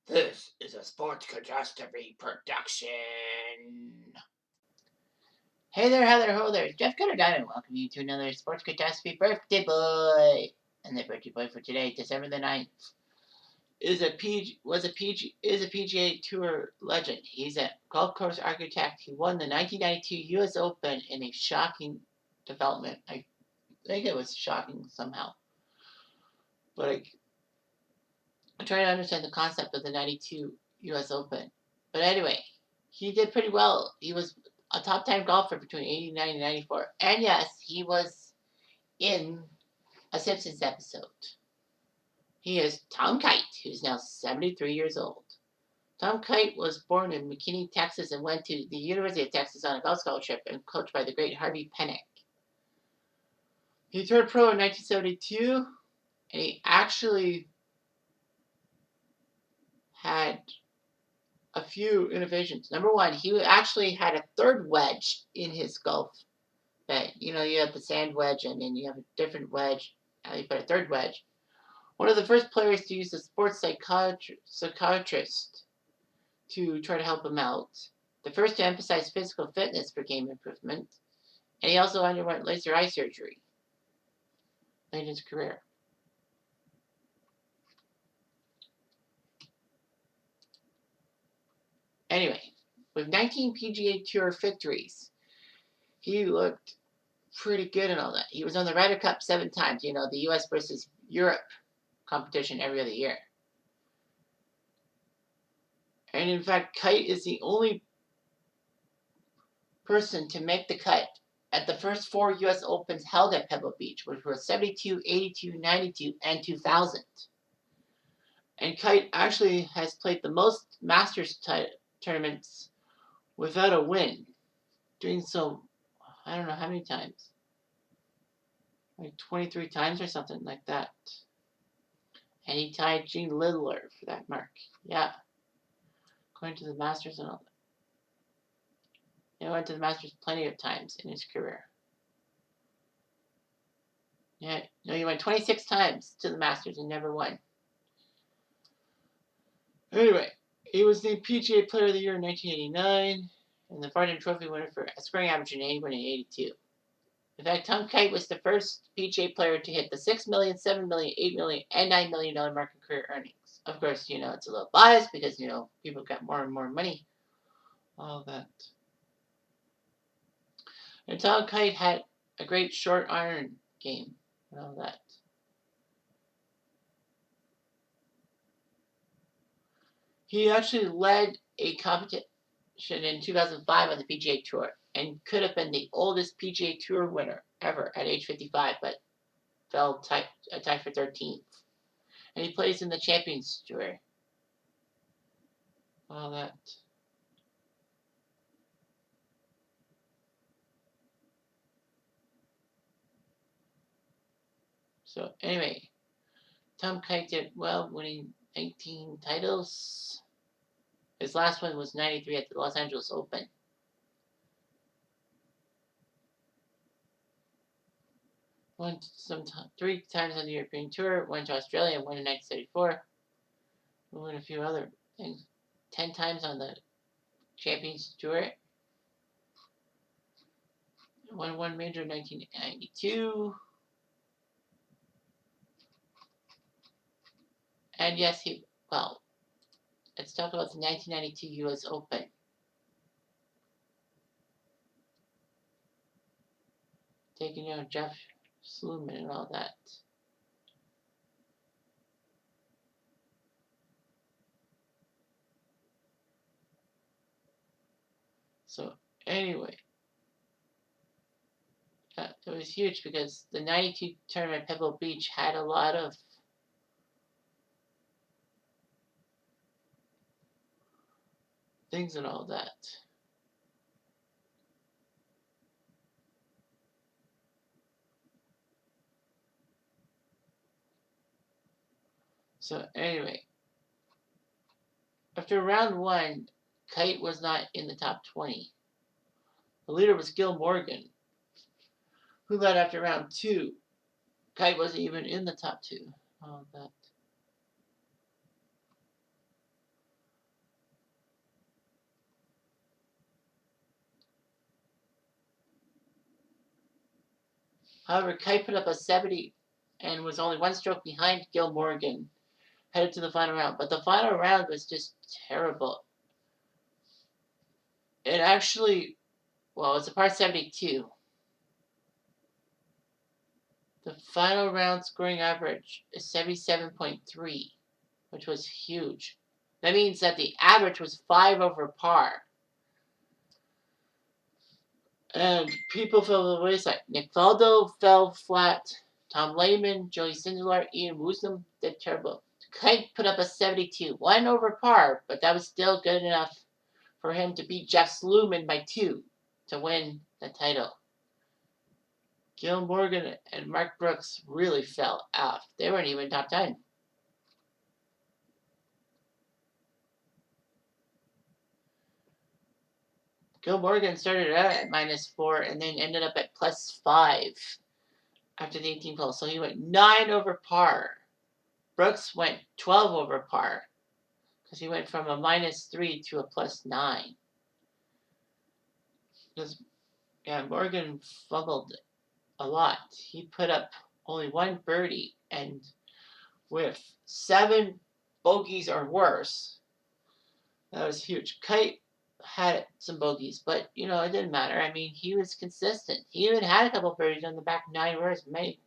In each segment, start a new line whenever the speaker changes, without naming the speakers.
This is a Sports Catastrophe production. Hey there, hi there, ho there. It's Jeff Cutastrophe, and welcome you to another Sports Catastrophe birthday boy. And the birthday boy for today, December the 9th, is a PGA Tour legend. He's a golf course architect. He won the 1992 U.S. Open in a shocking development. I think it was shocking somehow, but I'm trying to understand the concept of the 92 U.S. Open. But anyway, he did pretty well. He was a top 10 golfer between 89 and 94. And yes, he was in a Simpsons episode. He is Tom Kite, who's now 73 years old. Tom Kite was born in McKinney, Texas, and went to the University of Texas on a golf scholarship and coached by the great Harvey Penick. He turned pro in 1972, and he actually had a few innovations. Number one, he actually had a third wedge in his golf bag. You know, you have the sand wedge, and then you have a different wedge. Now you put a third wedge. One of the first players to use a sports psychiatrist to try to help him out. The first to emphasize physical fitness for game improvement. And he also underwent laser eye surgery late in his career. Anyway, with 19 PGA Tour victories, he looked pretty good and all that. He was on the Ryder Cup 7 times, you know, the US versus Europe competition every other year. And in fact, Kite is the only person to make the cut at the first 4 US Opens held at Pebble Beach, which were 72, 82, 92, and 2000. And Kite actually has played the most Masters tournaments without a win, doing so, I don't know how many times, like 23 times or something like that. And he tied Gene Lidler for that mark. Yeah. Going to the Masters and all that. He went to the Masters plenty of times in his career. Yeah, no, he went 26 times to the Masters and never won. Anyway, he was the PGA Player of the Year in 1989 and the Farden Trophy winner for a scoring average in 81 and 82. In fact, Tom Kite was the first PGA player to hit the $6 million, $7 million, $8 million, and $9 million mark in career earnings. Of course, you know, it's a little biased because, you know, people got more and more money. All that. And Tom Kite had a great short iron game and all that. He actually led a competition in 2005 on the PGA Tour and could have been the oldest PGA Tour winner ever at age 55, but fell tied for 13th. And he plays in the Champions Tour. All that. So anyway, Tom Kite did well, winning 19 titles. His last one was 93 at the Los Angeles Open. Won 3 times on the European Tour, went to Australia and won in 1974. Won a few other things. 10 times on the Champions Tour. Won 1 major in 1992. And yes, let's talk about the 1992 U.S. Open. Taking out Jeff Sluman and all that. So anyway, it was huge because the 92 tournament at Pebble Beach had a lot of things and all that. So anyway, after round 1, Kite was not in the top 20. The leader was Gil Morgan, who led after round 2. Kite wasn't even in the top 2. All that. However, Kite put up a 70 and was only one stroke behind Gil Morgan, headed to the final round. But the final round was just terrible. It actually, well, it's a par 72. The final round scoring average is 77.3, which was huge. That means that the average was 5 over par. And people fell to the wayside. Nick Faldo fell flat. Tom Lehman, Joey Sindelar, Ian Woosnam did terrible. Kite put up a 72, 1 over par, but that was still good enough for him to beat Jeff Sluman by 2 to win the title. Gil Morgan and Mark Brooks really fell off. They weren't even top 10. Gil Morgan started out at -4 and then ended up at +5 after the 18th hole. So he went 9 over par. Brooks went 12 over par because he went from a -3 to a +9. Because, yeah, Morgan fumbled a lot. He put up only 1 birdie, and with 7 bogeys or worse, that was huge. Kite had some bogeys, but it didn't matter. I mean, he was consistent. He even had a couple birdies on the back 9, whereas many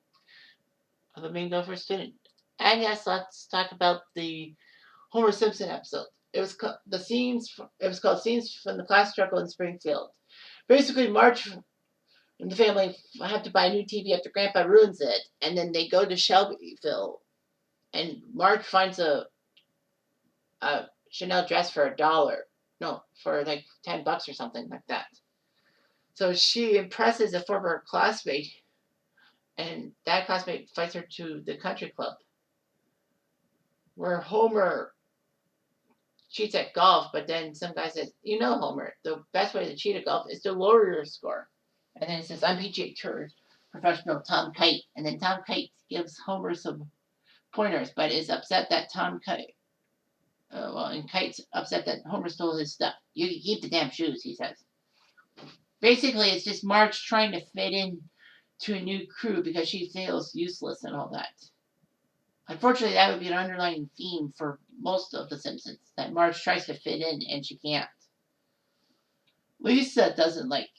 of the main golfers didn't. And yes, let's talk about the Homer Simpson episode. It was called Scenes from the Class Struggle in Springfield. Basically, Marge and the family have to buy a new TV after Grandpa ruins it, and then they go to Shelbyville, and Marge finds a Chanel dress for $1. No, for like $10 or something like that. So she impresses a former classmate, and that classmate fights her to the country club, where Homer cheats at golf, but then some guy says, Homer, the best way to cheat at golf is to lower your score. And then he says, I'm PGA Tour professional Tom Kite. And then Tom Kite gives Homer some pointers, but is upset that and Kite's upset that Homer stole his stuff. You can keep the damn shoes, he says. Basically, it's just Marge trying to fit in to a new crew because she feels useless and all that. Unfortunately, that would be an underlying theme for most of The Simpsons, that Marge tries to fit in and she can't. Lisa doesn't like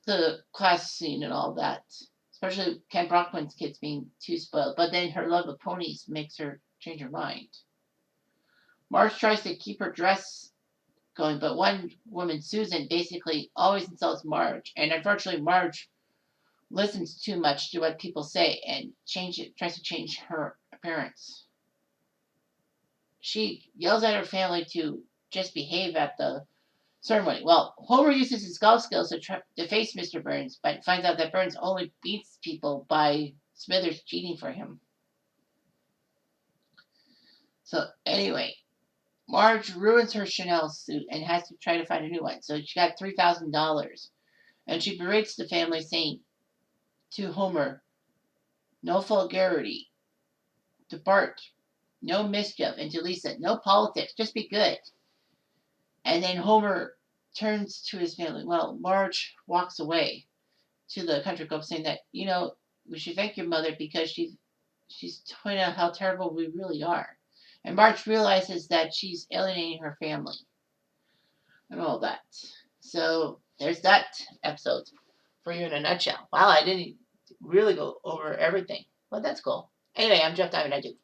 the class scene and all that, especially Ken Brockman's kids being too spoiled, but then her love of ponies makes her change her mind. Marge tries to keep her dress going, but one woman, Susan, basically always insults Marge, and unfortunately Marge listens too much to what people say and tries to change her appearance. She yells at her family to just behave at the ceremony. Well, Homer uses his golf skills to face Mr. Burns, but finds out that Burns only beats people by Smithers cheating for him. So anyway, Marge ruins her Chanel suit and has to try to find a new one. So she got $3,000. And she berates the family, saying to Homer, no vulgarity. To Bart, no mischief. And to Lisa, no politics. Just be good. And then Homer turns to his family. Well, Marge walks away to the country club saying that, we should thank your mother because she's pointing out how terrible we really are. And Marge realizes that she's alienating her family and all that. So there's that episode for you in a nutshell. Wow, I didn't really go over everything, but that's cool. Anyway, I'm Jeff Diamond. I do